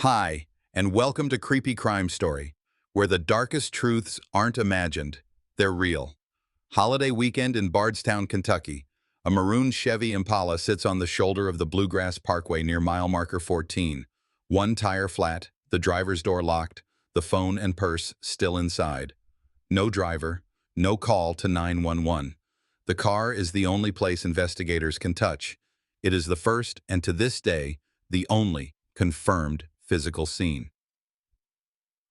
Hi, and welcome to Creepy Crime Story, where the darkest truths aren't imagined, they're real. Holiday weekend in Bardstown, Kentucky. A maroon Chevy Impala sits on the shoulder of the Bluegrass Parkway near mile marker 14. One tire flat, the driver's door locked, the phone and purse still inside. No driver, no call to 911. The car is the only place investigators can touch. It is the first, and to this day, the only confirmed physical scene.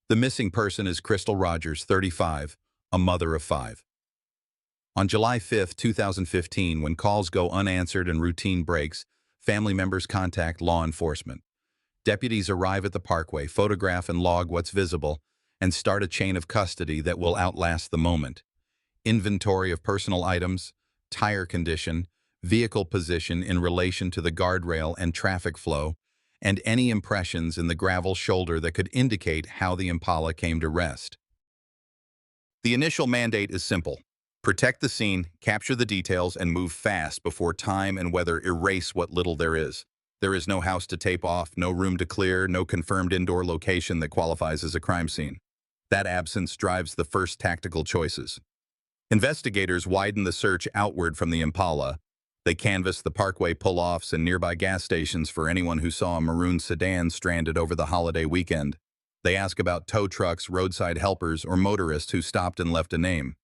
The missing person is Crystal Rogers, 35, a mother of five. On July 5, 2015, when calls go unanswered and routine breaks, family members contact law enforcement. Deputies arrive at the parkway, photograph and log what's visible, and start a chain of custody that will outlast the moment. Inventory of personal items, tire condition, vehicle position in relation to the guardrail and traffic flow, and any impressions in the gravel shoulder that could indicate how the Impala came to rest. The initial mandate is simple. Protect the scene, capture the details, and move fast before time and weather erase what little there is. There is no house to tape off, no room to clear, no confirmed indoor location that qualifies as a crime scene. That absence drives the first tactical choices. Investigators widen the search outward from the Impala. They canvass the parkway pull-offs and nearby gas stations for anyone who saw a maroon sedan stranded over the holiday weekend. They ask about tow trucks, roadside helpers, or motorists who stopped and left a name.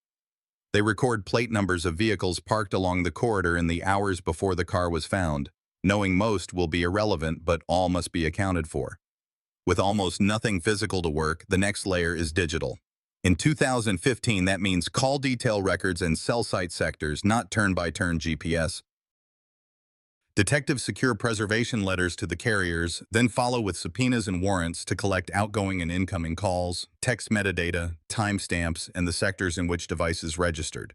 They record plate numbers of vehicles parked along the corridor in the hours before the car was found. Knowing most will be irrelevant, but all must be accounted for. With almost nothing physical to work, the next layer is digital. In 2015, that means call detail records and cell site sectors, not turn-by-turn GPS. Detectives secure preservation letters to the carriers, then follow with subpoenas and warrants to collect outgoing and incoming calls, text metadata, timestamps, and the sectors in which devices registered.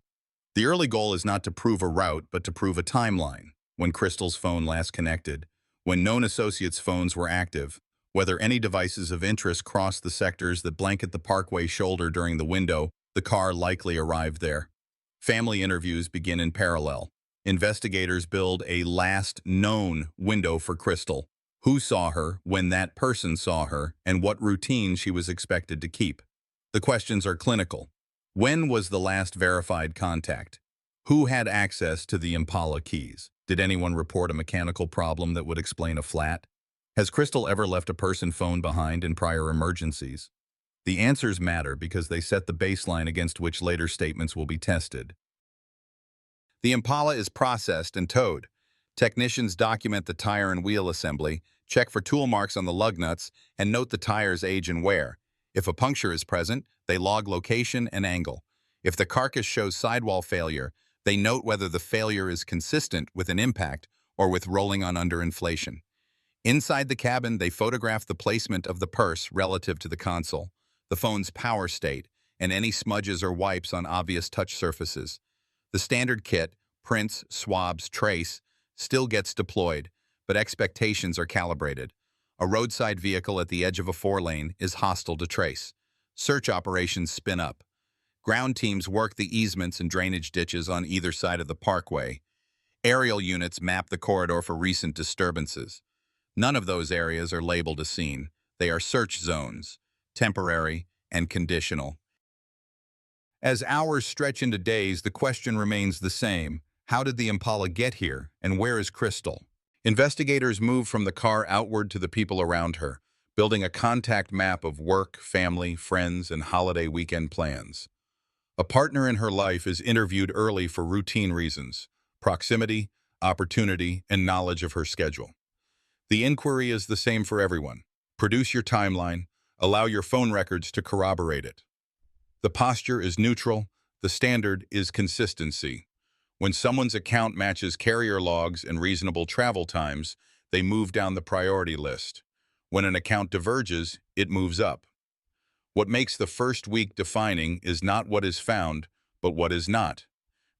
The early goal is not to prove a route, but to prove a timeline. When Crystal's phone last connected, when known associates' phones were active, whether any devices of interest crossed the sectors that blanket the parkway shoulder during the window, the car likely arrived there. Family interviews begin in parallel. Investigators build a last known window for Crystal. Who saw her, when that person saw her, and what routine she was expected to keep. The questions are clinical. When was the last verified contact? Who had access to the Impala keys? Did anyone report a mechanical problem that would explain a flat? Has Crystal ever left a person phone behind in prior emergencies? The answers matter because they set the baseline against which later statements will be tested. The Impala is processed and towed. Technicians document the tire and wheel assembly, check for tool marks on the lug nuts, and note the tire's age and wear. If a puncture is present, they log location and angle. If the carcass shows sidewall failure, they note whether the failure is consistent with an impact or with rolling on underinflation. Inside the cabin, they photograph the placement of the purse relative to the console, the phone's power state, and any smudges or wipes on obvious touch surfaces. The standard kit, prints, swabs, trace, still gets deployed, but expectations are calibrated. A roadside vehicle at the edge of a four-lane is hostile to trace. Search operations spin up. Ground teams work the easements and drainage ditches on either side of the parkway. Aerial units map the corridor for recent disturbances. None of those areas are labeled a scene. They are search zones, temporary and conditional. As hours stretch into days, the question remains the same. How did the Impala get here, and where is Crystal? Investigators move from the car outward to the people around her, building a contact map of work, family, friends, and holiday weekend plans. A partner in her life is interviewed early for routine reasons: proximity, opportunity, and knowledge of her schedule. The inquiry is the same for everyone. Produce your timeline, allow your phone records to corroborate it. The posture is neutral, the standard is consistency. When someone's account matches carrier logs and reasonable travel times, they move down the priority list. When an account diverges, it moves up. What makes the first week defining is not what is found, but what is not.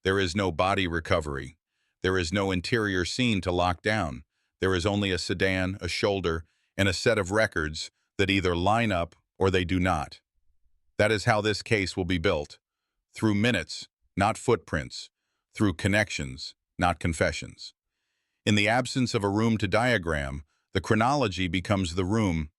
There is no body recovery. There is no interior scene to lock down. There is only a sedan, a shoulder, and a set of records that either line up or they do not. That is how this case will be built. Through minutes, not footprints. Through connections, not confessions. In the absence of a room to diagram, the chronology becomes the room.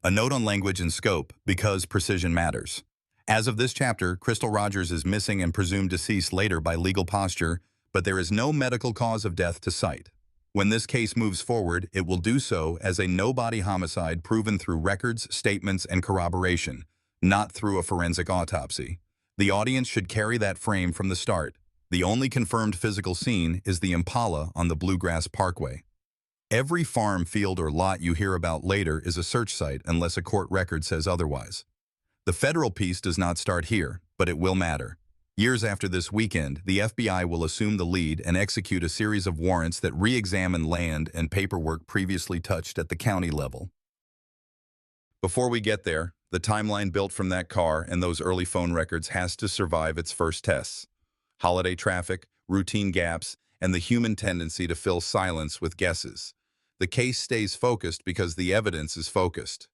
A note on language and scope, because precision matters. As of this chapter, Crystal Rogers is missing and presumed deceased later by legal posture, but there is no medical cause of death to cite. When this case moves forward, it will do so as a no-body homicide proven through records, statements, and corroboration, not through a forensic autopsy. The audience should carry that frame from the start. The only confirmed physical scene is the Impala on the Bluegrass Parkway. Every farm, field, or lot you hear about later is a search site unless a court record says otherwise. The federal piece does not start here, but it will matter. Years after this weekend, the FBI will assume the lead and execute a series of warrants that re-examine land and paperwork previously touched at the county level. Before we get there, the timeline built from that car and those early phone records has to survive its first tests. Holiday traffic, routine gaps, and the human tendency to fill silence with guesses. The case stays focused because the evidence is focused.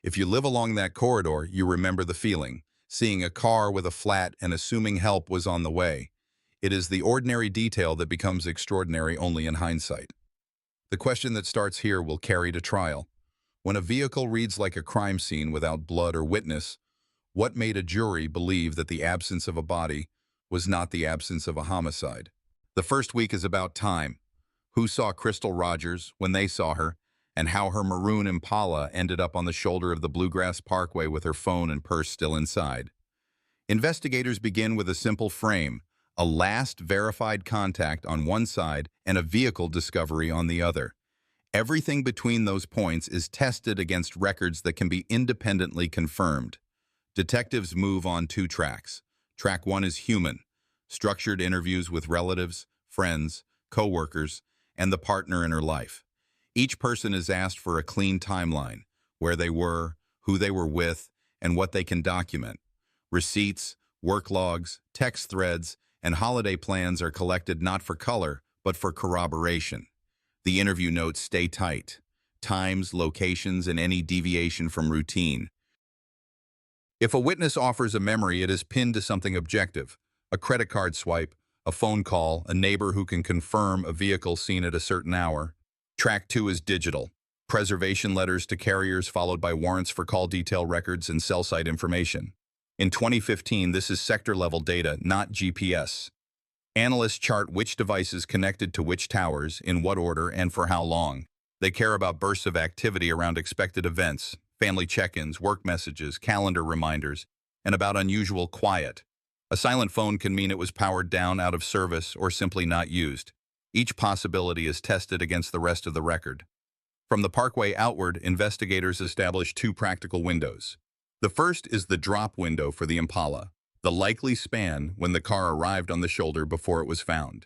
If you live along that corridor, you remember the feeling, seeing a car with a flat and assuming help was on the way. It is the ordinary detail that becomes extraordinary only in hindsight. The question that starts here will carry to trial. When a vehicle reads like a crime scene without blood or witness, what made a jury believe that the absence of a body was not the absence of a homicide? The first week is about time. Who saw Crystal Rogers when they saw her, and how her maroon Impala ended up on the shoulder of the Bluegrass Parkway with her phone and purse still inside. Investigators begin with a simple frame, a last verified contact on one side and a vehicle discovery on the other. Everything between those points is tested against records that can be independently confirmed. Detectives move on two tracks. Track one is human, structured interviews with relatives, friends, co-workers, and the partner in her life. Each person is asked for a clean timeline, where they were, who they were with, and what they can document. Receipts, work logs, text threads, and holiday plans are collected not for color, but for corroboration. The interview notes stay tight. Times, locations, and any deviation from routine. If a witness offers a memory, it is pinned to something objective. A credit card swipe, a phone call, a neighbor who can confirm a vehicle seen at a certain hour. Track 2 is digital. Preservation letters to carriers followed by warrants for call detail records and cell site information. In 2015, this is sector-level data, not GPS. Analysts chart which devices connected to which towers, in what order, and for how long. They care about bursts of activity around expected events, family check-ins, work messages, calendar reminders, and about unusual quiet. A silent phone can mean it was powered down, out of service, or simply not used. Each possibility is tested against the rest of the record. From the parkway outward, investigators establish two practical windows. The first is the drop window for the Impala, the likely span when the car arrived on the shoulder before it was found.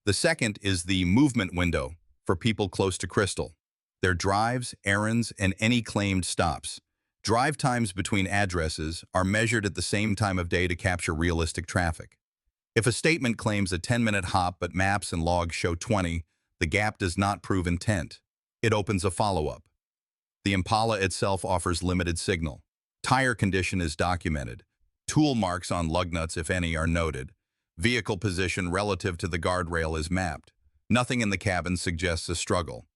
The second is the movement window for people close to Crystal, their drives, errands, and any claimed stops. Drive times between addresses are measured at the same time of day to capture realistic traffic. If a statement claims a 10-minute hop but maps and logs show 20, the gap does not prove intent. It opens a follow-up. The Impala itself offers limited signal. Tire condition is documented. Tool marks on lug nuts, if any, are noted. Vehicle position relative to the guardrail is mapped. Nothing in the cabin suggests a struggle.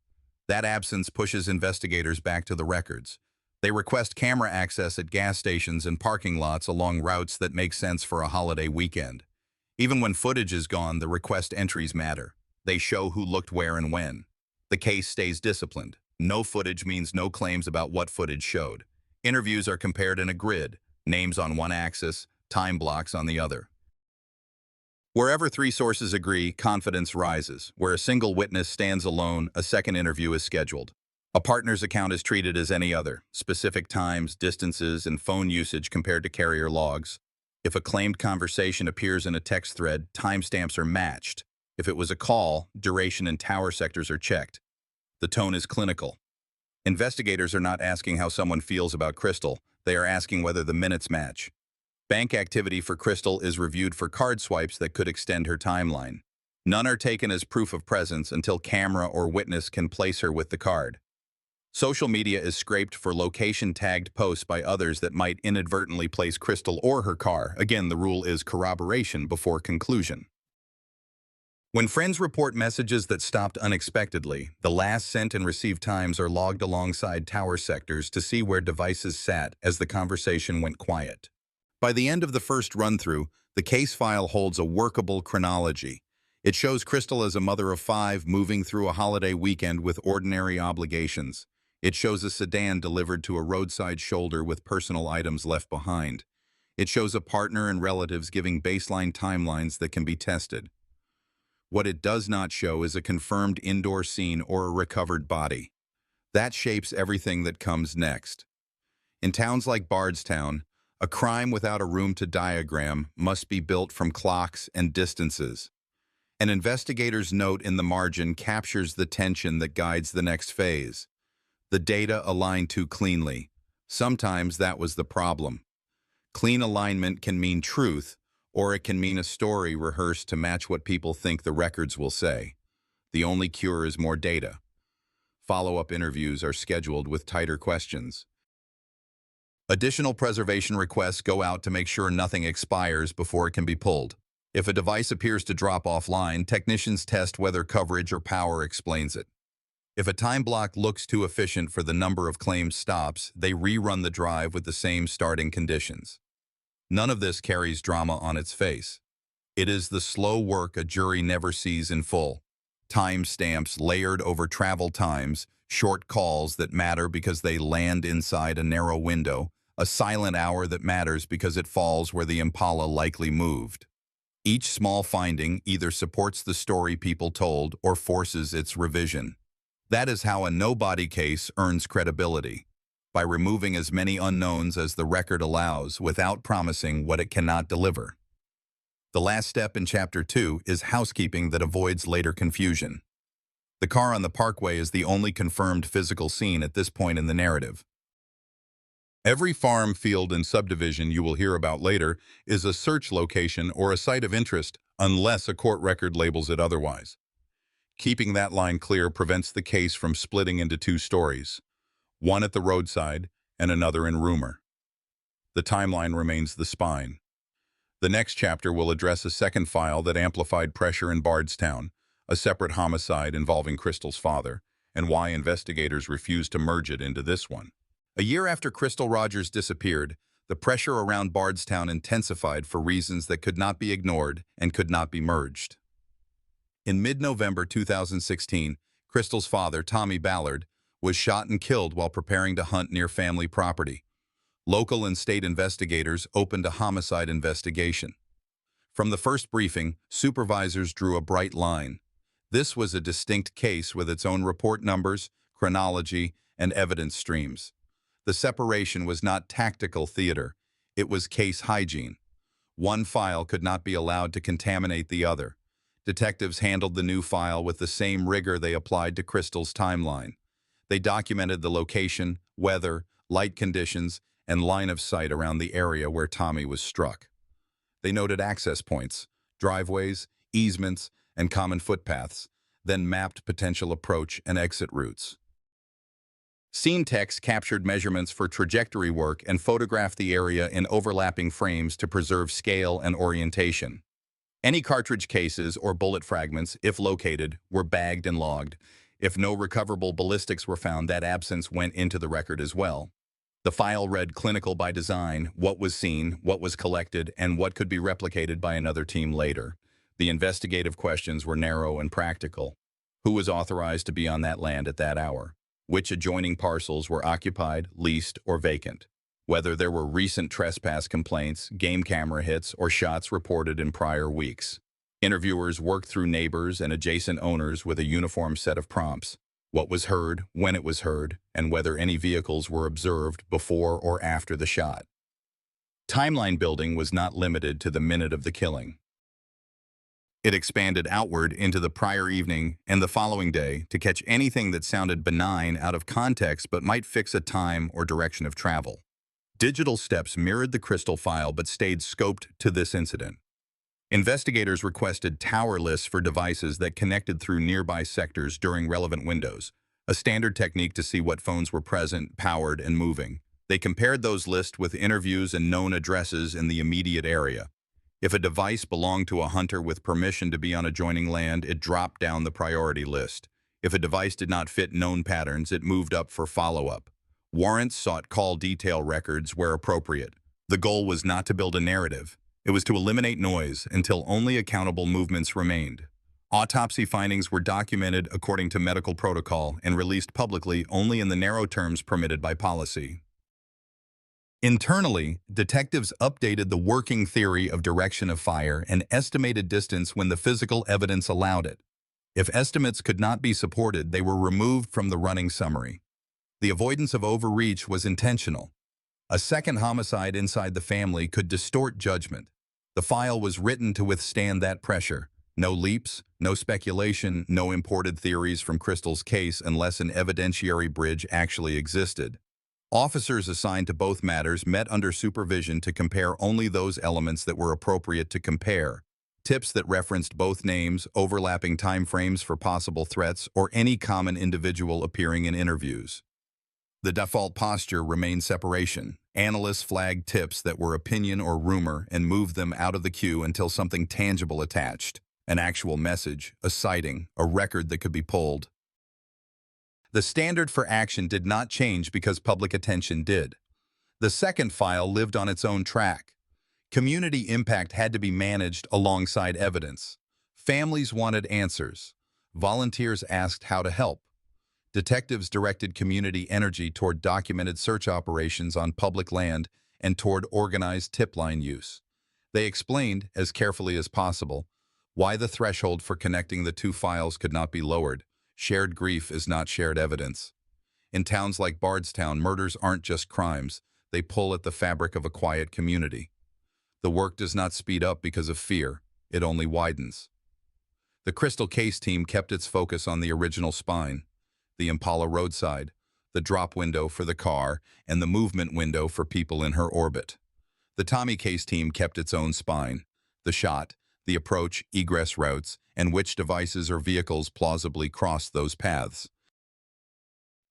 That absence pushes investigators back to the records. They request camera access at gas stations and parking lots along routes that make sense for a holiday weekend. Even when footage is gone, the request entries matter. They show who looked where and when. The case stays disciplined. No footage means no claims about what footage showed. Interviews are compared in a grid, names on one axis, time blocks on the other. Wherever three sources agree, confidence rises. Where a single witness stands alone, a second interview is scheduled. A partner's account is treated as any other, specific times, distances, and phone usage compared to carrier logs. If a claimed conversation appears in a text thread, timestamps are matched. If it was a call, duration and tower sectors are checked. The tone is clinical. Investigators are not asking how someone feels about Crystal. They are asking whether the minutes match. Bank activity for Crystal is reviewed for card swipes that could extend her timeline. None are taken as proof of presence until camera or witness can place her with the card. Social media is scraped for location-tagged posts by others that might inadvertently place Crystal or her car. Again, the rule is corroboration before conclusion. When friends report messages that stopped unexpectedly, the last sent and received times are logged alongside tower sectors to see where devices sat as the conversation went quiet. By the end of the first run-through, the case file holds a workable chronology. It shows Crystal as a mother of 5 moving through a holiday weekend with ordinary obligations. It shows a sedan delivered to a roadside shoulder with personal items left behind. It shows a partner and relatives giving baseline timelines that can be tested. What it does not show is a confirmed indoor scene or a recovered body. That shapes everything that comes next. In towns like Bardstown, a crime without a room to diagram must be built from clocks and distances. An investigator's note in the margin captures the tension that guides the next phase. The data align too cleanly. Sometimes that was the problem. Clean alignment can mean truth, or it can mean a story rehearsed to match what people think the records will say. The only cure is more data. Follow-up interviews are scheduled with tighter questions. Additional preservation requests go out to make sure nothing expires before it can be pulled. If a device appears to drop offline, technicians test whether coverage or power explains it. If a time block looks too efficient for the number of claimed stops, they rerun the drive with the same starting conditions. None of this carries drama on its face. It is the slow work a jury never sees in full. Timestamps layered over travel times, short calls that matter because they land inside a narrow window, a silent hour that matters because it falls where the Impala likely moved. Each small finding either supports the story people told or forces its revision. That is how a no-body case earns credibility, by removing as many unknowns as the record allows without promising what it cannot deliver. The last step in Chapter 2 is housekeeping that avoids later confusion. The car on the parkway is the only confirmed physical scene at this point in the narrative. Every farm, field, and subdivision you will hear about later is a search location or a site of interest unless a court record labels it otherwise. Keeping that line clear prevents the case from splitting into 2 stories, one at the roadside and another in rumor. The timeline remains the spine. The next chapter will address a second file that amplified pressure in Bardstown, a separate homicide involving Crystal's father, and why investigators refused to merge it into this one. A year after Crystal Rogers disappeared, the pressure around Bardstown intensified for reasons that could not be ignored and could not be merged. In mid-November 2016, Crystal's father, Tommy Ballard, was shot and killed while preparing to hunt near family property. Local and state investigators opened a homicide investigation. From the first briefing, supervisors drew a bright line. This was a distinct case with its own report numbers, chronology, and evidence streams. The separation was not tactical theater. It was case hygiene. One file could not be allowed to contaminate the other. Detectives handled the new file with the same rigor they applied to Crystal's timeline. They documented the location, weather, light conditions, and line of sight around the area where Tommy was struck. They noted access points, driveways, easements, and common footpaths, then mapped potential approach and exit routes. Scene techs captured measurements for trajectory work and photographed the area in overlapping frames to preserve scale and orientation. Any cartridge cases or bullet fragments, if located, were bagged and logged. If no recoverable ballistics were found, that absence went into the record as well. The file read clinical by design, what was seen, what was collected, and what could be replicated by another team later. The investigative questions were narrow and practical. Who was authorized to be on that land at that hour? Which adjoining parcels were occupied, leased, or vacant? Whether there were recent trespass complaints, game camera hits, or shots reported in prior weeks. Interviewers worked through neighbors and adjacent owners with a uniform set of prompts. What was heard, when it was heard, and whether any vehicles were observed before or after the shot. Timeline building was not limited to the minute of the killing. It expanded outward into the prior evening and the following day to catch anything that sounded benign out of context but might fix a time or direction of travel. Digital steps mirrored the Crystal file but stayed scoped to this incident. Investigators requested tower lists for devices that connected through nearby sectors during relevant windows, a standard technique to see what phones were present, powered, and moving. They compared those lists with interviews and known addresses in the immediate area. If a device belonged to a hunter with permission to be on adjoining land, it dropped down the priority list. If a device did not fit known patterns, it moved up for follow-up. Warrants sought call detail records where appropriate. The goal was not to build a narrative. It was to eliminate noise until only accountable movements remained. Autopsy findings were documented according to medical protocol and released publicly only in the narrow terms permitted by policy. Internally, detectives updated the working theory of direction of fire and estimated distance when the physical evidence allowed it. If estimates could not be supported, they were removed from the running summary. The avoidance of overreach was intentional. A second homicide inside the family could distort judgment. The file was written to withstand that pressure. No leaps, no speculation, no imported theories from Crystal's case unless an evidentiary bridge actually existed. Officers assigned to both matters met under supervision to compare only those elements that were appropriate to compare. Tips that referenced both names, overlapping timeframes for possible threats, or any common individual appearing in interviews. The default posture remained separation. Analysts flagged tips that were opinion or rumor and moved them out of the queue until something tangible attached. An actual message, a sighting, a record that could be pulled. The standard for action did not change because public attention did. The second file lived on its own track. Community impact had to be managed alongside evidence. Families wanted answers. Volunteers asked how to help. Detectives directed community energy toward documented search operations on public land and toward organized tip line use. They explained, as carefully as possible, why the threshold for connecting the two files could not be lowered. Shared grief is not shared evidence. In towns like Bardstown, murders aren't just crimes. They pull at the fabric of a quiet community. The work does not speed up because of fear. It only widens. The Crystal case team kept its focus on the original spine, the Impala roadside, the drop window for the car, and the movement window for people in her orbit. The Tommy case team kept its own spine, the shot, the approach, egress routes, and which devices or vehicles plausibly crossed those paths.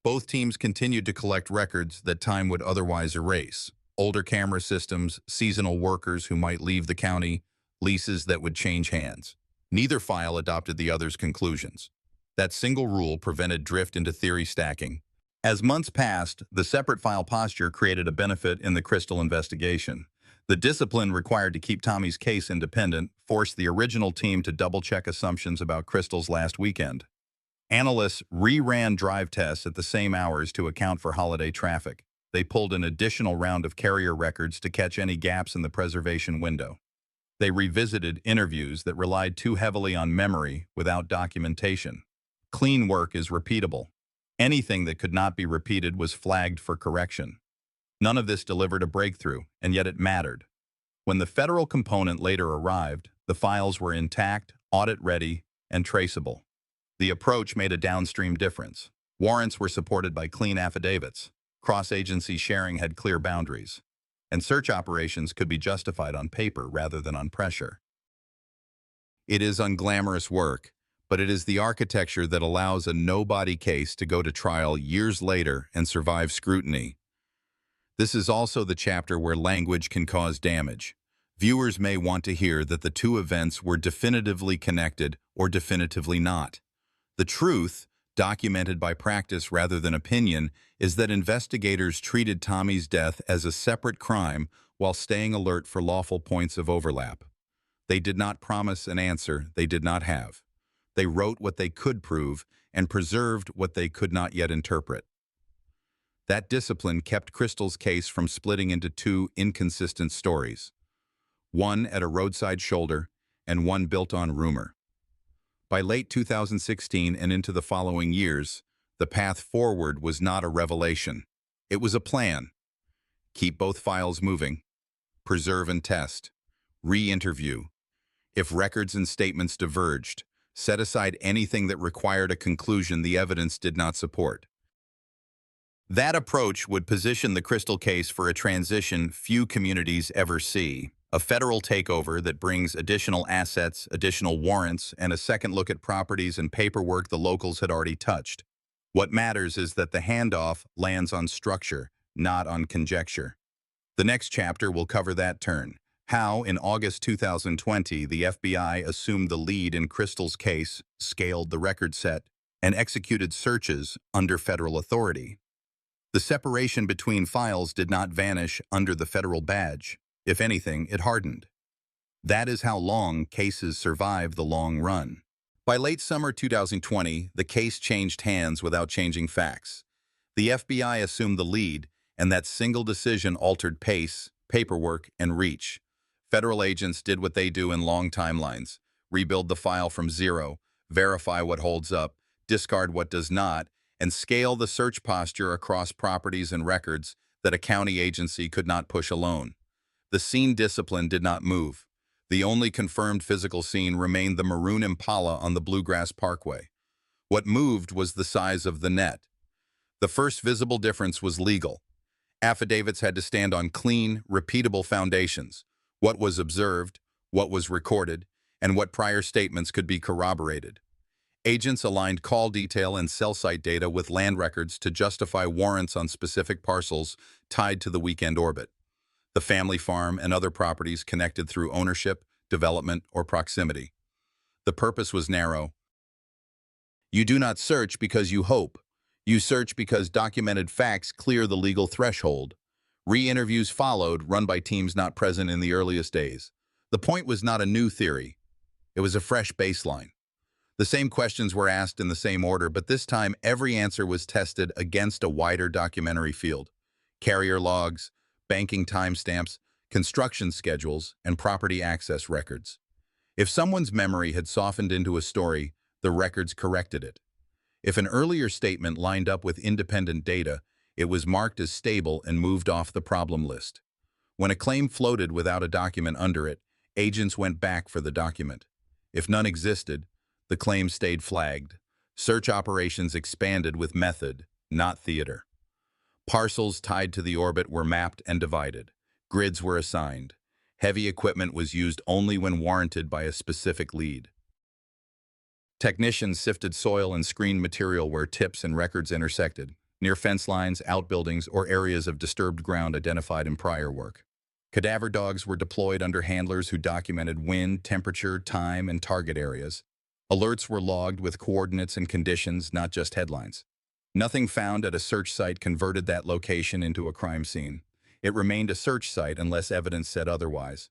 Both teams continued to collect records that time would otherwise erase. Older camera systems, seasonal workers who might leave the county, leases that would change hands. Neither file adopted the other's conclusions. That single rule prevented drift into theory stacking. As months passed, the separate file posture created a benefit in the Crystal investigation. The discipline required to keep Tommy's case independent forced the original team to double-check assumptions about Crystal's last weekend. Analysts re-ran drive tests at the same hours to account for holiday traffic. They pulled an additional round of carrier records to catch any gaps in the preservation window. They revisited interviews that relied too heavily on memory without documentation. Clean work is repeatable. Anything that could not be repeated was flagged for correction. None of this delivered a breakthrough, and yet it mattered. When the federal component later arrived, the files were intact, audit-ready, and traceable. The approach made a downstream difference. Warrants were supported by clean affidavits. Cross-agency sharing had clear boundaries. And search operations could be justified on paper rather than on pressure. It is unglamorous work, but it is the architecture that allows a nobody case to go to trial years later and survive scrutiny. This is also the chapter where language can cause damage. Viewers may want to hear that the two events were definitively connected or definitively not. The truth, documented by practice rather than opinion, is that investigators treated Tommy's death as a separate crime while staying alert for lawful points of overlap. They did not promise an answer they did not have. They wrote what they could prove and preserved what they could not yet interpret. That discipline kept Crystal's case from splitting into two inconsistent stories, one at a roadside shoulder and one built on rumor. By late 2016 and into the following years, the path forward was not a revelation. It was a plan. Keep both files moving. Preserve and test. Re-interview. If records and statements diverged, set aside anything that required a conclusion the evidence did not support. That approach would position the Crystal case for a transition few communities ever see, a federal takeover that brings additional assets, additional warrants, and a second look at properties and paperwork the locals had already touched. What matters is that the handoff lands on structure, not on conjecture. The next chapter will cover that turn, How, in August 2020, the FBI assumed the lead in Crystal's case, scaled the record set, and executed searches under federal authority. The separation between files did not vanish under the federal badge. If anything, it hardened. That is how long cases survive the long run. By late summer 2020, the case changed hands without changing facts. The FBI assumed the lead, and that single decision altered pace, paperwork, and reach. Federal agents did what they do in long timelines: rebuild the file from zero, verify what holds up, discard what does not, and scale the search posture across properties and records that a county agency could not push alone. The scene discipline did not move. The only confirmed physical scene remained the maroon Impala on the Bluegrass Parkway. What moved was the size of the net. The first visible difference was legal. Affidavits had to stand on clean, repeatable foundations: what was observed, what was recorded, and what prior statements could be corroborated. Agents aligned call detail and cell site data with land records to justify warrants on specific parcels tied to the weekend orbit. The family farm and other properties connected through ownership, development, or proximity. The purpose was narrow. You do not search because you hope. You search because documented facts clear the legal threshold. Re-interviews followed, run by teams not present in the earliest days. The point was not a new theory. It was a fresh baseline. The same questions were asked in the same order, but this time every answer was tested against a wider documentary field: carrier logs, banking timestamps, construction schedules, and property access records. If someone's memory had softened into a story, the records corrected it. If an earlier statement lined up with independent data, it was marked as stable and moved off the problem list. When a claim floated without a document under it, agents went back for the document. If none existed, the claim stayed flagged. Search operations expanded with method, not theater. Parcels tied to the orbit were mapped and divided. Grids were assigned. Heavy equipment was used only when warranted by a specific lead. Technicians sifted soil and screened material where tips and records intersected, near fence lines, outbuildings, or areas of disturbed ground identified in prior work. Cadaver dogs were deployed under handlers who documented wind, temperature, time, and target areas. Alerts were logged with coordinates and conditions, not just headlines. Nothing found at a search site converted that location into a crime scene. It remained a search site unless evidence said otherwise.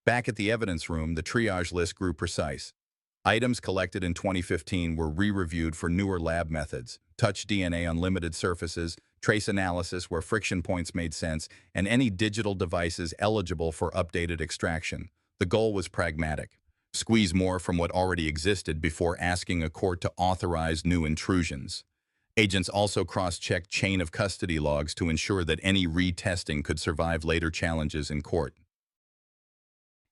Back at the evidence room, the triage list grew precise. Items collected in 2015 were re-reviewed for newer lab methods: touch DNA on limited surfaces, trace analysis where friction points made sense, and any digital devices eligible for updated extraction. The goal was pragmatic: squeeze more from what already existed before asking a court to authorize new intrusions. Agents also cross-checked chain of custody logs to ensure that any retesting could survive later challenges in court.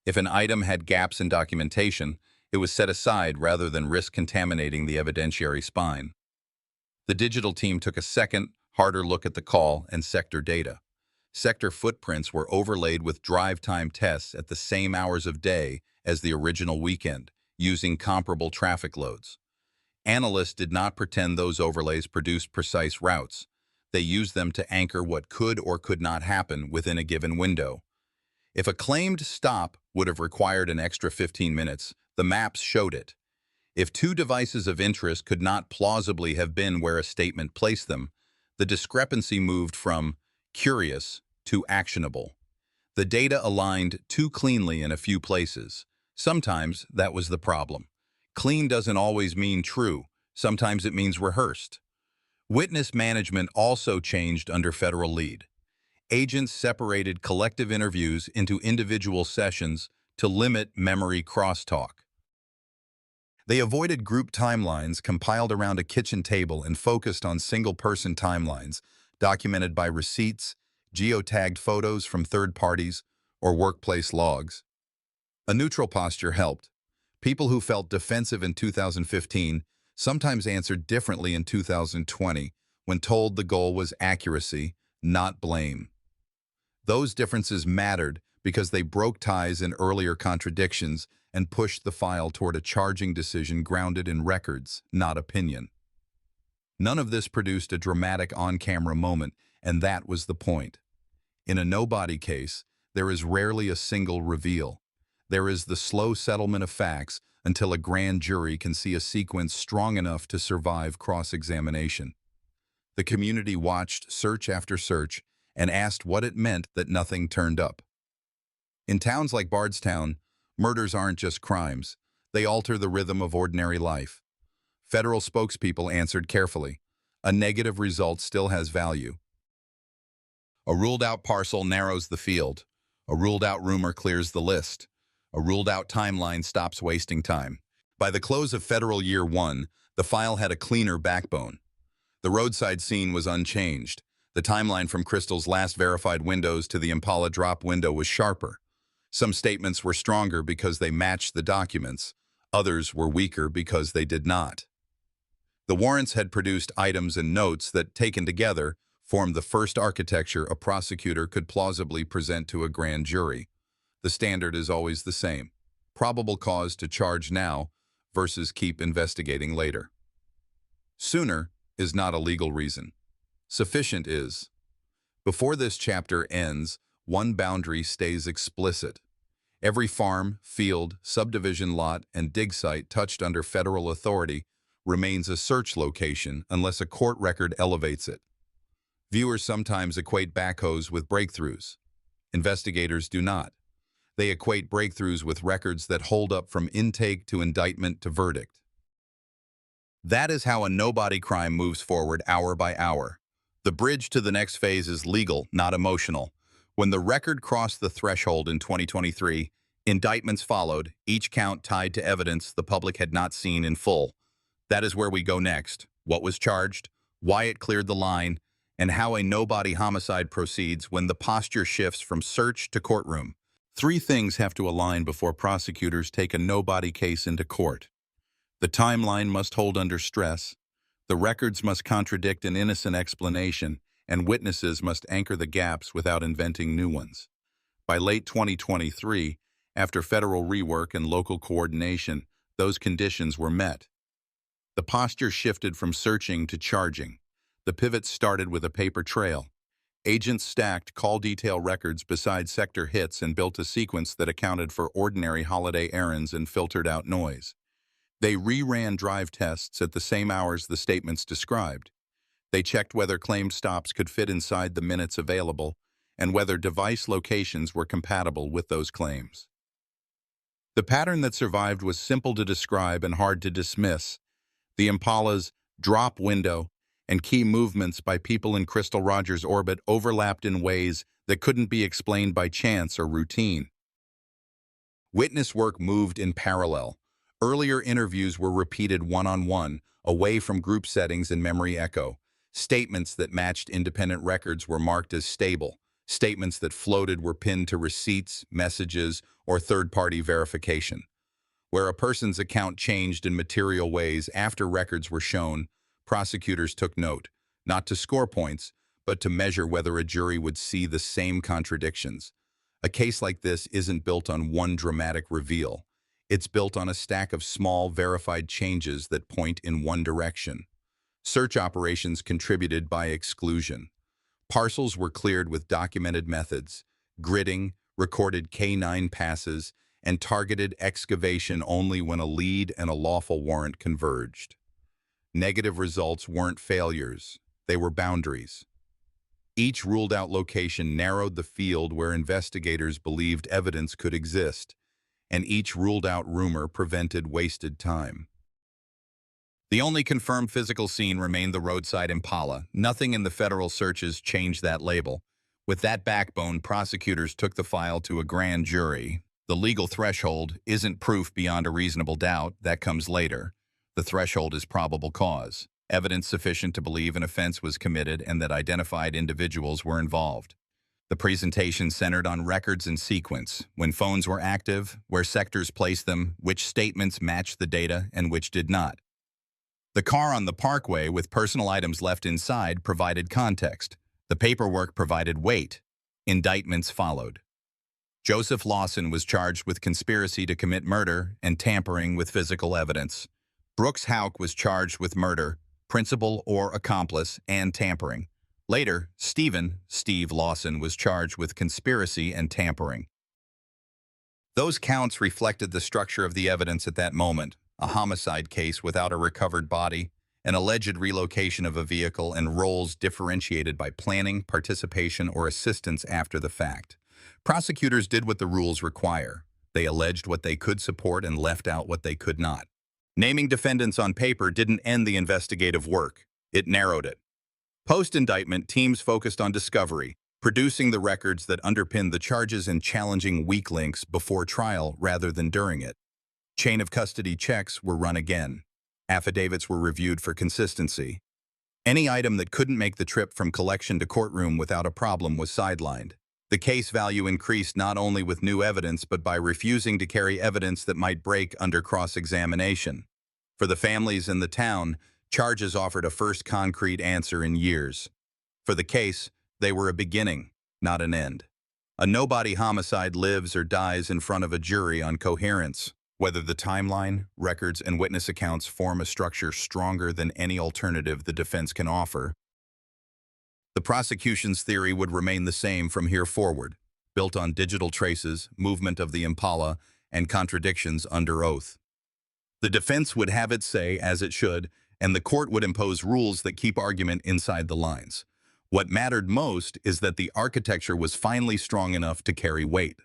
If an item had gaps in documentation, it was set aside rather than risk contaminating the evidentiary spine. The digital team took a second, harder look at the call and sector data. Sector footprints were overlaid with drive time tests at the same hours of day as the original weekend, using comparable traffic loads. Analysts did not pretend those overlays produced precise routes. They used them to anchor what could or could not happen within a given window. If a claimed stop would have required an extra 15 minutes, the maps showed it. If two devices of interest could not plausibly have been where a statement placed them, the discrepancy moved from curious to actionable. The data aligned too cleanly in a few places. Sometimes that was the problem. Clean doesn't always mean true. Sometimes it means rehearsed. Witness management also changed under federal lead. Agents separated collective interviews into individual sessions to limit memory crosstalk. They avoided group timelines compiled around a kitchen table and focused on single-person timelines, documented by receipts, geotagged photos from third parties, or workplace logs. A neutral posture helped. People who felt defensive in 2015 sometimes answered differently in 2020 when told the goal was accuracy, not blame. Those differences mattered because they broke ties in earlier contradictions and pushed the file toward a charging decision grounded in records, not opinion. None of this produced a dramatic on-camera moment, and that was the point. In a no-body case, there is rarely a single reveal. There is the slow settlement of facts until a grand jury can see a sequence strong enough to survive cross-examination. The community watched search after search and asked what it meant that nothing turned up. In towns like Bardstown, murders aren't just crimes. They alter the rhythm of ordinary life. Federal spokespeople answered carefully. A negative result still has value. A ruled-out parcel narrows the field. A ruled-out rumor clears the list. A ruled-out timeline stops wasting time. By the close of federal year 1, the file had a cleaner backbone. The roadside scene was unchanged. The timeline from Crystal's last verified windows to the Impala drop window was sharper. Some statements were stronger because they matched the documents. Others were weaker because they did not. The warrants had produced items and notes that, taken together, formed the first architecture a prosecutor could plausibly present to a grand jury. The standard is always the same: probable cause to charge now versus keep investigating later. Sooner is not a legal reason. Sufficient is. Before this chapter ends, one boundary stays explicit. Every farm, field, subdivision lot, and dig site touched under federal authority remains a search location unless a court record elevates it. Viewers sometimes equate backhoes with breakthroughs. Investigators do not. They equate breakthroughs with records that hold up from intake to indictment to verdict. That is how a nobody crime moves forward hour by hour. The bridge to the next phase is legal, not emotional. When the record crossed the threshold in 2023, indictments followed, each count tied to evidence the public had not seen in full. That is where we go next: what was charged, why it cleared the line, and how a nobody homicide proceeds when the posture shifts from search to courtroom. 3 things have to align before prosecutors take a nobody case into court. The timeline must hold under stress, the records must contradict an innocent explanation, and witnesses must anchor the gaps without inventing new ones. By late 2023, after federal rework and local coordination, those conditions were met. The posture shifted from searching to charging. The pivot started with a paper trail. Agents stacked call detail records beside sector hits and built a sequence that accounted for ordinary holiday errands and filtered out noise. They reran drive tests at the same hours the statements described. They checked whether claimed stops could fit inside the minutes available and whether device locations were compatible with those claims. The pattern that survived was simple to describe and hard to dismiss. The Impala's drop window and key movements by people in Crystal Rogers' orbit overlapped in ways that couldn't be explained by chance or routine. Witness work moved in parallel. Earlier interviews were repeated one-on-one, away from group settings and memory echo. Statements that matched independent records were marked as stable. Statements that floated were pinned to receipts, messages, or third-party verification. Where a person's account changed in material ways after records were shown, prosecutors took note, not to score points, but to measure whether a jury would see the same contradictions. A case like this isn't built on one dramatic reveal. It's built on a stack of small, verified changes that point in one direction. Search operations contributed by exclusion. Parcels were cleared with documented methods: gridding, recorded K9 passes, and targeted excavation only when a lead and a lawful warrant converged. Negative results weren't failures, they were boundaries. Each ruled-out location narrowed the field where investigators believed evidence could exist, and each ruled-out rumor prevented wasted time. The only confirmed physical scene remained the roadside Impala. Nothing in the federal searches changed that label. With that backbone, prosecutors took the file to a grand jury. The legal threshold isn't proof beyond a reasonable doubt. That comes later. The threshold is probable cause, evidence sufficient to believe an offense was committed and that identified individuals were involved. The presentation centered on records and sequence: when phones were active, where sectors placed them, which statements matched the data and which did not. The car on the parkway with personal items left inside provided context. The paperwork provided weight. Indictments followed. Joseph Lawson was charged with conspiracy to commit murder and tampering with physical evidence. Brooks Houck was charged with murder, principal or accomplice, and tampering. Later, Steve Lawson, was charged with conspiracy and tampering. Those counts reflected the structure of the evidence at that moment: a homicide case without a recovered body, an alleged relocation of a vehicle, and roles differentiated by planning, participation, or assistance after the fact. Prosecutors did what the rules require. They alleged what they could support and left out what they could not. Naming defendants on paper didn't end the investigative work. It narrowed it. Post-indictment, teams focused on discovery, producing the records that underpinned the charges and challenging weak links before trial rather than during it. Chain of custody checks were run again. Affidavits were reviewed for consistency. Any item that couldn't make the trip from collection to courtroom without a problem was sidelined. The case value increased not only with new evidence but by refusing to carry evidence that might break under cross-examination. For the families and the town, charges offered a first concrete answer in years. For the case, they were a beginning, not an end. A nobody homicide lives or dies in front of a jury on coherence, whether the timeline, records, and witness accounts form a structure stronger than any alternative the defense can offer. The prosecution's theory would remain the same from here forward, built on digital traces, movement of the Impala, and contradictions under oath. The defense would have its say, as it should, and the court would impose rules that keep argument inside the lines. What mattered most is that the architecture was finally strong enough to carry weight.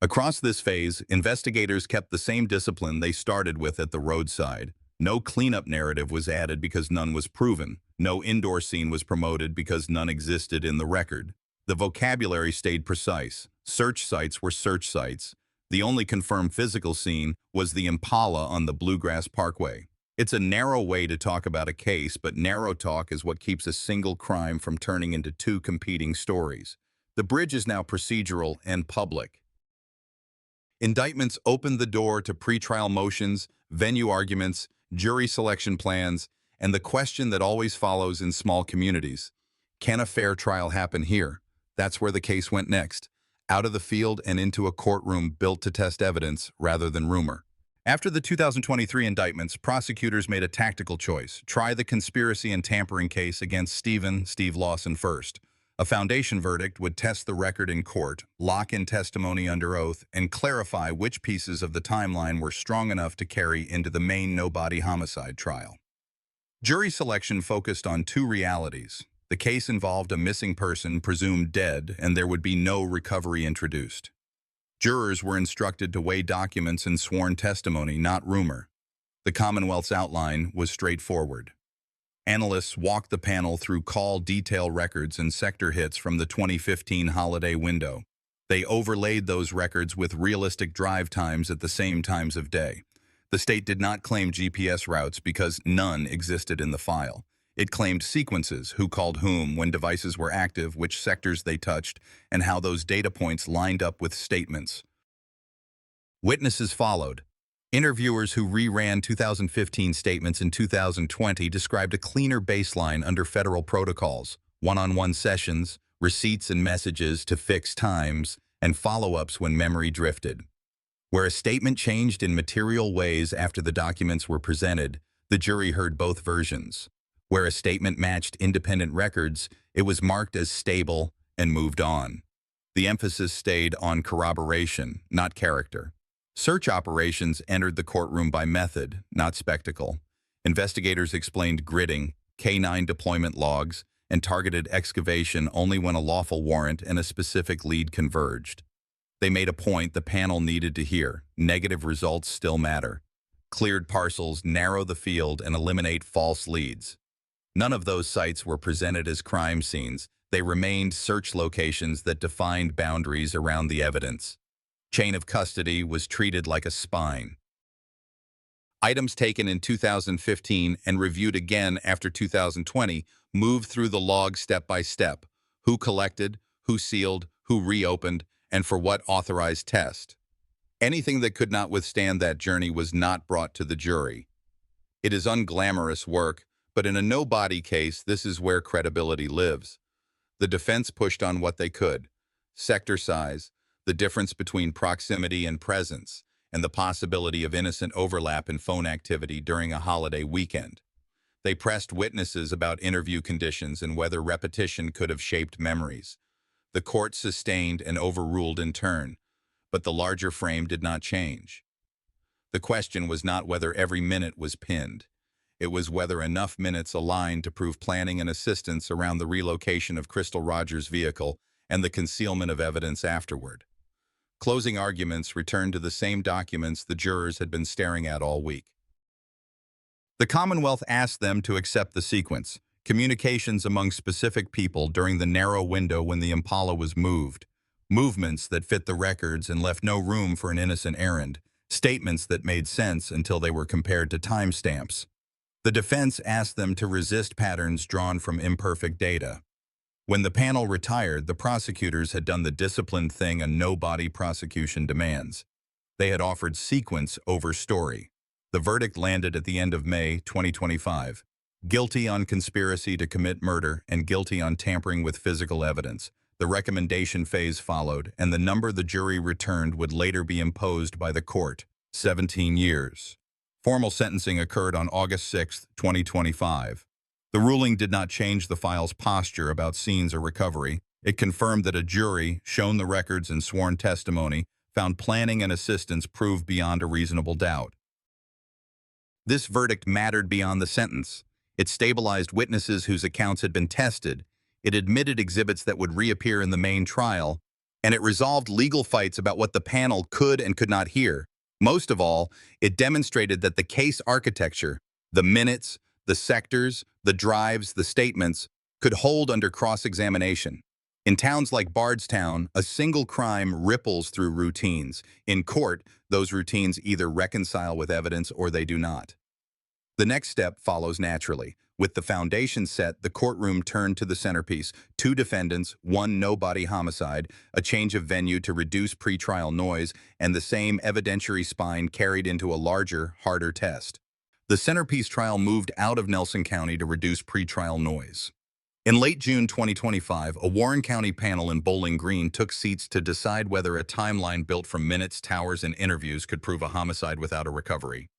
Across this phase, investigators kept the same discipline they started with at the roadside. No cleanup narrative was added because none was proven. No indoor scene was promoted because none existed in the record. The vocabulary stayed precise. Search sites were search sites. The only confirmed physical scene was the Impala on the Bluegrass Parkway. It's a narrow way to talk about a case, but narrow talk is what keeps a single crime from turning into two competing stories. The bridge is now procedural and public. Indictments opened the door to pretrial motions, venue arguments, jury selection plans, and the question that always follows in small communities: can a fair trial happen here? That's where the case went next, out of the field and into a courtroom built to test evidence rather than rumor. After the 2023 indictments, prosecutors made a tactical choice: try the conspiracy and tampering case against Steve Lawson first. A foundation verdict would test the record in court, lock in testimony under oath, and clarify which pieces of the timeline were strong enough to carry into the main no-body homicide trial. Jury selection focused on two realities. The case involved a missing person presumed dead, and there would be no recovery introduced. Jurors were instructed to weigh documents and sworn testimony, not rumor. The Commonwealth's outline was straightforward. Analysts walked the panel through call detail records and sector hits from the 2015 holiday window. They overlaid those records with realistic drive times at the same times of day. The state did not claim GPS routes because none existed in the file. It claimed sequences: who called whom, when devices were active, which sectors they touched, and how those data points lined up with statements. Witnesses followed. Interviewers who reran 2015 statements in 2020 described a cleaner baseline under federal protocols: one-on-one sessions, receipts and messages to fix times, and follow-ups when memory drifted. Where a statement changed in material ways after the documents were presented, the jury heard both versions. Where a statement matched independent records, it was marked as stable and moved on. The emphasis stayed on corroboration, not character. Search operations entered the courtroom by method, not spectacle. Investigators explained gridding, K-9 deployment logs, and targeted excavation only when a lawful warrant and a specific lead converged. They made a point the panel needed to hear: negative results still matter. Cleared parcels narrow the field and eliminate false leads. None of those sites were presented as crime scenes. They remained search locations that defined boundaries around the evidence. Chain of custody was treated like a spine. Items taken in 2015 and reviewed again after 2020 moved through the log step by step: who collected, who sealed, who reopened, and for what authorized test. Anything that could not withstand that journey was not brought to the jury. It is unglamorous work, but in a no-body case, this is where credibility lives. The defense pushed on what they could: sector size, the difference between proximity and presence, and the possibility of innocent overlap in phone activity during a holiday weekend. They pressed witnesses about interview conditions and whether repetition could have shaped memories. The court sustained and overruled in turn, but the larger frame did not change. The question was not whether every minute was pinned. It was whether enough minutes aligned to prove planning and assistance around the relocation of Crystal Rogers' vehicle and the concealment of evidence afterward. Closing arguments returned to the same documents the jurors had been staring at all week. The Commonwealth asked them to accept the sequence, communications among specific people during the narrow window when the Impala was moved, movements that fit the records and left no room for an innocent errand, statements that made sense until they were compared to timestamps. The defense asked them to resist patterns drawn from imperfect data. When the panel retired, the prosecutors had done the disciplined thing a no-body prosecution demands. They had offered sequence over story. The verdict landed at the end of May 2025. Guilty on conspiracy to commit murder and guilty on tampering with physical evidence. The recommendation phase followed, and the number the jury returned would later be imposed by the court, 17 years. Formal sentencing occurred on August 6, 2025. The ruling did not change the file's posture about scenes or recovery. It confirmed that a jury, shown the records and sworn testimony, found planning and assistance proved beyond a reasonable doubt. This verdict mattered beyond the sentence. It stabilized witnesses whose accounts had been tested. It admitted exhibits that would reappear in the main trial, and it resolved legal fights about what the panel could and could not hear. Most of all, it demonstrated that the case architecture, the minutes, the sectors, the drives, the statements, could hold under cross-examination. In towns like Bardstown, a single crime ripples through routines. In court, those routines either reconcile with evidence or they do not. The next step follows naturally. With the foundation set, the courtroom turned to the centerpiece: 2 defendants, 1 no-body homicide, a change of venue to reduce pretrial noise, and the same evidentiary spine carried into a larger, harder test. The centerpiece trial moved out of Nelson County to reduce pretrial noise. In late June 2025, a Warren County panel in Bowling Green took seats to decide whether a timeline built from minutes, towers, and interviews could prove a homicide without a recovery.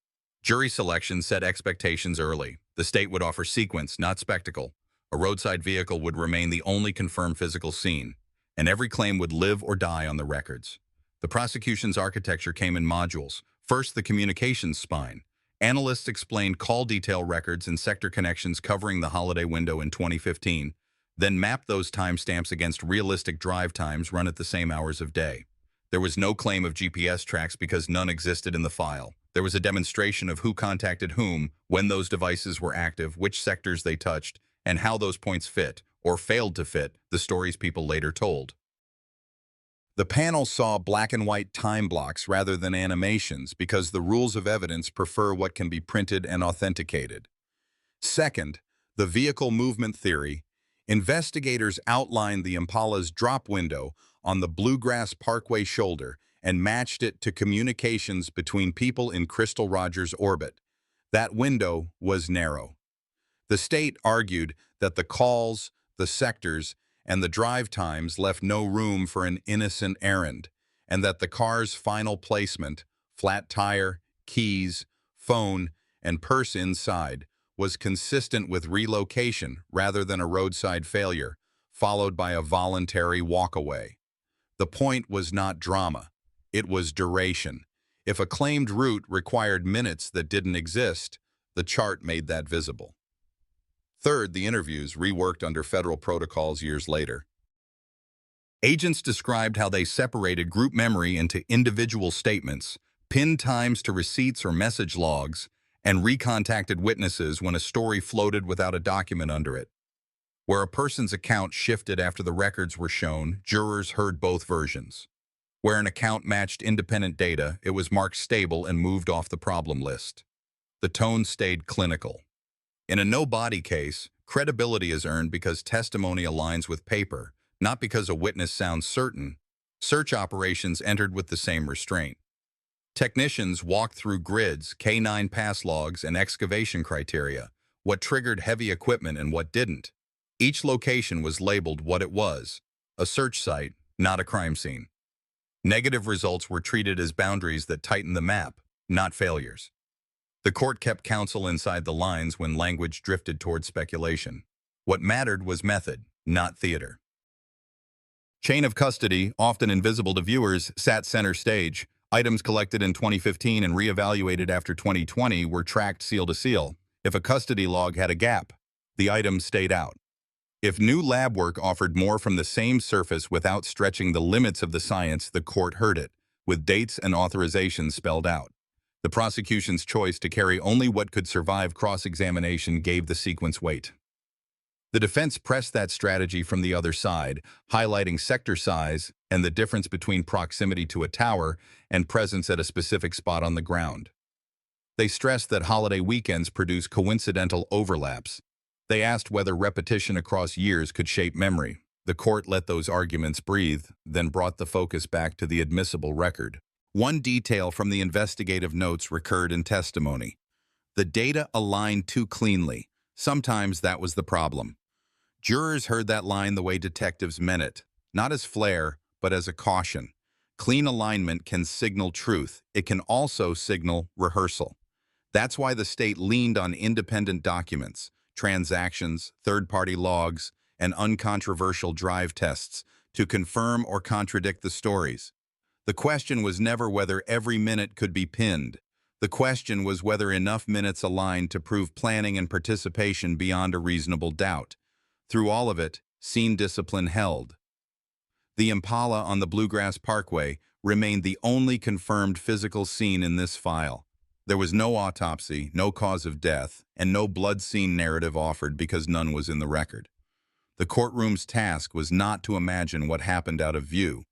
Jury selection set expectations early. The state would offer sequence, not spectacle. A roadside vehicle would remain the only confirmed physical scene, and every claim would live or die on the records. The prosecution's architecture came in modules. First, the communications spine. Analysts explained call detail records and sector connections covering the holiday window in 2015, then mapped those timestamps against realistic drive times run at the same hours of day. There was no claim of GPS tracks because none existed in the file. There was a demonstration of who contacted whom, when those devices were active, which sectors they touched, and how those points fit, or failed to fit, the stories people later told. The panel saw black and white time blocks rather than animations because the rules of evidence prefer what can be printed and authenticated. Second, the vehicle movement theory. Investigators outlined the Impala's drop window on the Bluegrass Parkway shoulder and matched it to communications between people in Crystal Rogers' orbit. That window was narrow. The state argued that the calls, the sectors, and the drive times left no room for an innocent errand, and that the car's final placement, flat tire, keys, phone, and purse inside, was consistent with relocation rather than a roadside failure, followed by a voluntary walkaway. The point was not drama. It was duration. If a claimed route required minutes that didn't exist, the chart made that visible. Third, the interviews, reworked under federal protocols years later. Agents described how they separated group memory into individual statements, pinned times to receipts or message logs, and recontacted witnesses when a story floated without a document under it. Where a person's account shifted after the records were shown, jurors heard both versions. Where an account matched independent data, it was marked stable and moved off the problem list. The tone stayed clinical. In a no-body case, credibility is earned because testimony aligns with paper, not because a witness sounds certain. Search operations entered with the same restraint. Technicians walked through grids, K9 pass logs, and excavation criteria, what triggered heavy equipment and what didn't. Each location was labeled what it was, a search site, not a crime scene. Negative results were treated as boundaries that tightened the map, not failures. The court kept counsel inside the lines when language drifted toward speculation. What mattered was method, not theater. Chain of custody, often invisible to viewers, sat center stage. Items collected in 2015 and reevaluated after 2020 were tracked seal to seal. If a custody log had a gap, the item stayed out. If new lab work offered more from the same surface without stretching the limits of the science, the court heard it, with dates and authorizations spelled out. The prosecution's choice to carry only what could survive cross-examination gave the sequence weight. The defense pressed that strategy from the other side, highlighting sector size and the difference between proximity to a tower and presence at a specific spot on the ground. They stressed that holiday weekends produce coincidental overlaps. They asked whether repetition across years could shape memory. The court let those arguments breathe, then brought the focus back to the admissible record. One detail from the investigative notes recurred in testimony. The data aligned too cleanly. Sometimes that was the problem. Jurors heard that line the way detectives meant it, not as flair, but as a caution. Clean alignment can signal truth. It can also signal rehearsal. That's why the state leaned on independent documents, transactions, third-party logs, and uncontroversial drive tests to confirm or contradict the stories. The question was never whether every minute could be pinned. The question was whether enough minutes aligned to prove planning and participation beyond a reasonable doubt. Through all of it, scene discipline held. The Impala on the Bluegrass Parkway remained the only confirmed physical scene in this file. There was no autopsy, no cause of death, and no blood scene narrative offered because none was in the record. The courtroom's task was not to imagine what happened out of view.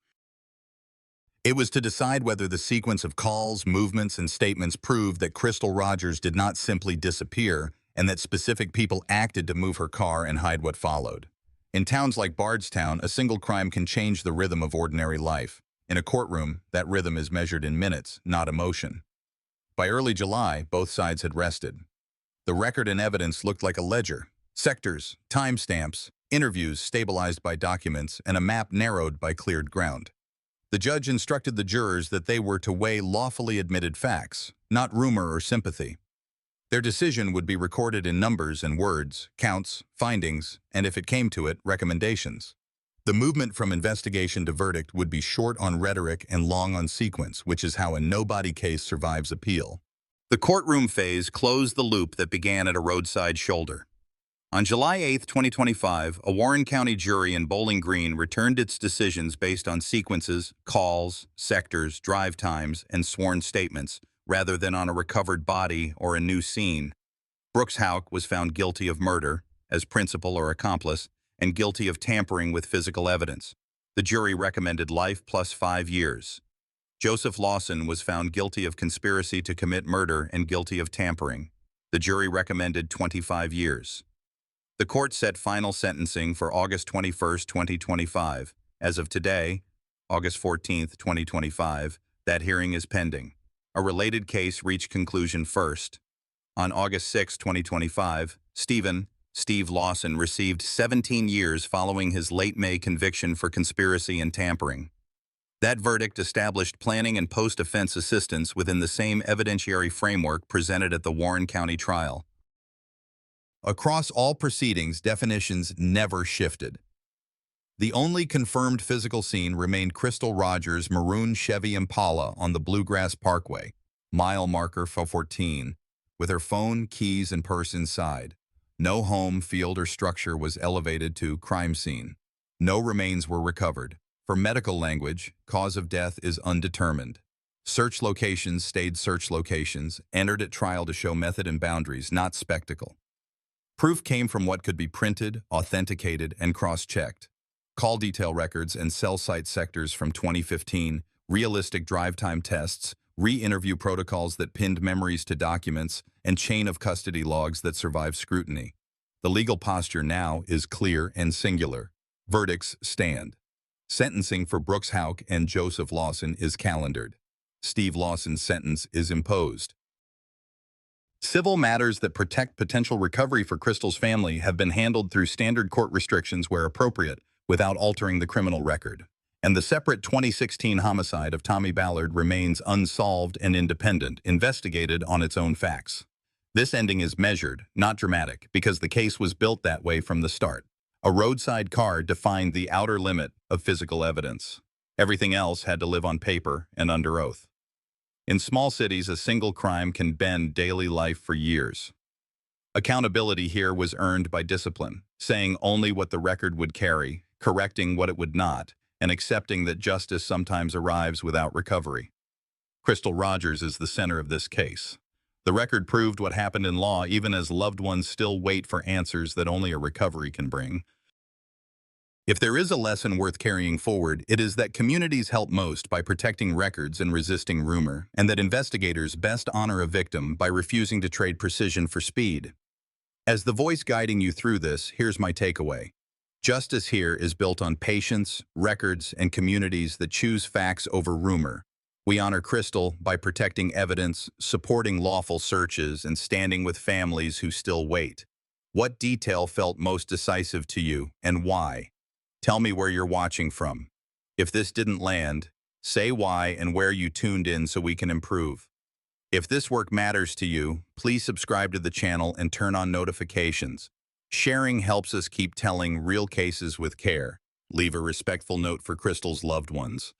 It was to decide whether the sequence of calls, movements, and statements proved that Crystal Rogers did not simply disappear, and that specific people acted to move her car and hide what followed. In towns like Bardstown, a single crime can change the rhythm of ordinary life. In a courtroom, that rhythm is measured in minutes, not emotion. By early July, both sides had rested. The record and evidence looked like a ledger. Sectors, timestamps, interviews stabilized by documents, and a map narrowed by cleared ground. The judge instructed the jurors that they were to weigh lawfully admitted facts, not rumor or sympathy. Their decision would be recorded in numbers and words, counts, findings, and if it came to it, recommendations. The movement from investigation to verdict would be short on rhetoric and long on sequence, which is how a nobody case survives appeal. The courtroom phase closed the loop that began at a roadside shoulder. On July 8, 2025, a Warren County jury in Bowling Green returned its decisions based on sequences, calls, sectors, drive times, and sworn statements, rather than on a recovered body or a new scene. Brooks Houck was found guilty of murder, as principal or accomplice, and guilty of tampering with physical evidence. The jury recommended life plus 5 years. Joseph Lawson was found guilty of conspiracy to commit murder and guilty of tampering. The jury recommended 25 years. The court set final sentencing for August 21, 2025. As of today, August 14, 2025, that hearing is pending. A related case reached conclusion first. On August 6, 2025, Steve Lawson received 17 years following his late May conviction for conspiracy and tampering. That verdict established planning and post-offense assistance within the same evidentiary framework presented at the Warren County trial. Across all proceedings, definitions never shifted. The only confirmed physical scene remained Crystal Rogers' maroon Chevy Impala on the Bluegrass Parkway, mile marker 14, with her phone, keys, and purse inside. No home, field, or structure was elevated to crime scene. No remains were recovered. For medical language, cause of death is undetermined. Search locations stayed search locations, entered at trial to show method and boundaries, not spectacle. Proof came from what could be printed, authenticated, and cross-checked. Call detail records and cell site sectors from 2015, realistic drive time tests, re-interview protocols that pinned memories to documents, and chain of custody logs that survived scrutiny. The legal posture now is clear and singular. Verdicts stand. Sentencing for Brooks Houck and Joseph Lawson is calendared. Steve Lawson's sentence is imposed. Civil matters that protect potential recovery for Crystal's family have been handled through standard court restrictions where appropriate, without altering the criminal record. And the separate 2016 homicide of Tommy Ballard remains unsolved and independent, investigated on its own facts. This ending is measured, not dramatic, because the case was built that way from the start. A roadside car defined the outer limit of physical evidence. Everything else had to live on paper and under oath. In small cities, a single crime can bend daily life for years. Accountability here was earned by discipline, saying only what the record would carry, correcting what it would not, and accepting that justice sometimes arrives without recovery. Crystal Rogers is the center of this case. The record proved what happened in law even as loved ones still wait for answers that only a recovery can bring. If there is a lesson worth carrying forward, it is that communities help most by protecting records and resisting rumor, and that investigators best honor a victim by refusing to trade precision for speed. As the voice guiding you through this, here's my takeaway. Justice here is built on patience, records, and communities that choose facts over rumor. We honor Crystal by protecting evidence, supporting lawful searches, and standing with families who still wait. What detail felt most decisive to you, and why? Tell me where you're watching from. If this didn't land, say why and where you tuned in so we can improve. If this work matters to you, please subscribe to the channel and turn on notifications. Sharing helps us keep telling real cases with care. Leave a respectful note for Crystal's loved ones.